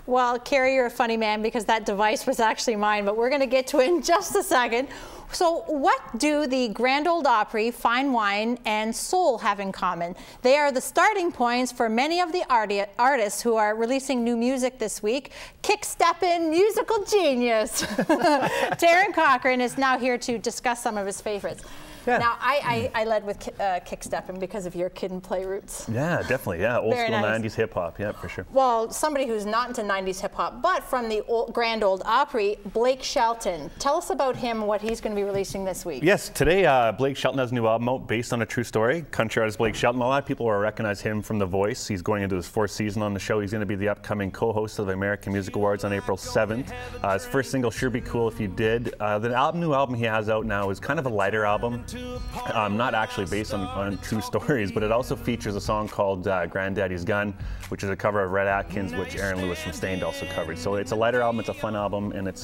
Well, Carrie, you're a funny man because that device was actually mine, but we're going to get to it in just a second. So what do the Grand Ole Opry, Fine Wine, and Soul have in common? They are the starting points for many of the artists who are releasing new music this week. Kick-steppin' musical genius. Taron Cochrane is now here to discuss some of his favorites. Yeah. Now, I led with kick-steppin' because of your Kid and Play roots. Yeah, definitely. Yeah, old school nice. 90s hip-hop. Yeah, for sure. Well, somebody who's not into 90s hip-hop, but from the Grand Ole Opry, Blake Shelton. Tell us about him, what he's going to be releasing this week. Yes, today Blake Shelton has a new album out based on a true story. Country artist Blake Shelton. A lot of people will recognize him from The Voice. He's going into his 4th season on the show. He's going to be the upcoming co-host of the American Music Awards on April 7th. His first single, Sure Be Cool If You Did. The new album he has out now is kind of a lighter album. Not actually based on true stories, but it also features a song called Granddaddy's Gun, which is a cover of Red Atkins, which Aaron Lewis from Stained also covered. So it's a lighter album, it's a fun album, and it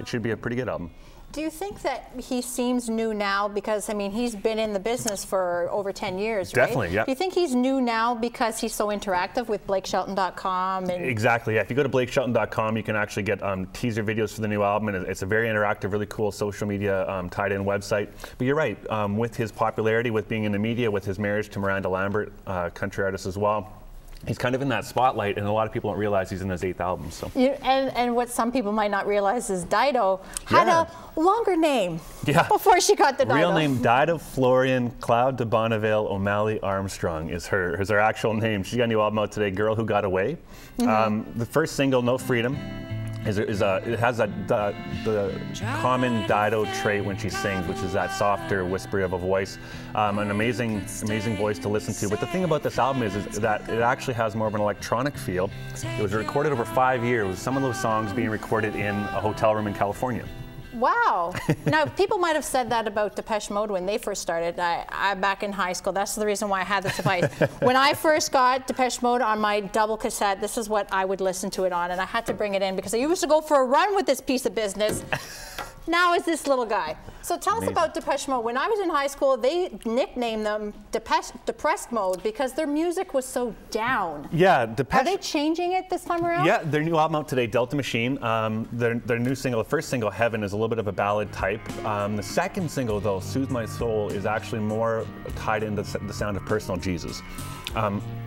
should be a pretty good album. Do you think that he seems new now because, I mean, he's been in the business for over 10 years, right? Definitely, yeah. Do you think he's new now because he's so interactive with BlakeShelton.com? Exactly, yeah. If you go to BlakeShelton.com, you can actually get teaser videos for the new album, and it's a very interactive, really cool social media tied-in website. But you're right, with his popularity, with being in the media, with his marriage to Miranda Lambert, country artist as well, he's kind of in that spotlight, and a lot of people don't realize he's in his 8th album. So. And what some people might not realize is Dido had a longer name before she got the Dido. Real name, Dido Florian Cloud de Bonneville O'Malley Armstrong is her actual name. She got a new album out today, Girl Who Got Away. The first single, No Freedom, it has the common Dido trait when she sings, which is that softer, whispery of a voice. An amazing voice to listen to. But the thing about this album is that it actually has more of an electronic feel. It was recorded over 5 years, some of those songs being recorded in a hotel room in California. Wow. Now, people might have said that about Depeche Mode when they first started. I back in high school. That's the reason why I had this device. When I first got Depeche Mode on my double cassette, this is what I would listen to it on, and I had to bring it in because I used to go for a run with this piece of business. Now is this little guy. So tell us about Depeche Mode. When I was in high school, they nicknamed them Depressed Mode because their music was so down. Yeah, Are they changing it this time around? Yeah, their new album out today, Delta Machine. Their new single, the first single, Heaven, is a little bit of a ballad type. The second single, though, Soothe My Soul, is actually more tied into the sound of Personal Jesus.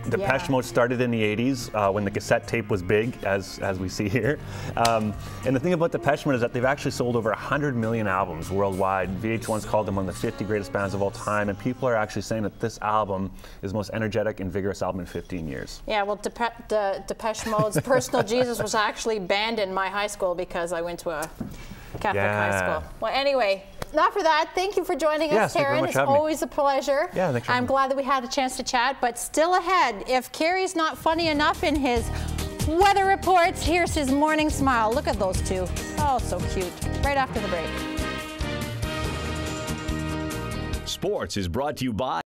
Depeche Mode started in the 80s when the cassette tape was big, as we see here. And the thing about Depeche Mode is that they've actually sold over 100 million albums worldwide. VH1's called them one of the 50 greatest bands of all time, and people are actually saying that this album is the most energetic and vigorous album in 15 years. Yeah, well, Depeche Mode's Personal Jesus was actually banned in my high school because I went to a Catholic high school. Well, anyway, not for that. Thank you for joining us, Taron. It's always a pleasure. Yeah, thanks for I'm glad that we had a chance to chat, but still ahead, if Carrie's not funny enough in his weather reports, here's his morning smile. Look at those two. Oh, so cute. Right after the break. Sports is brought to you by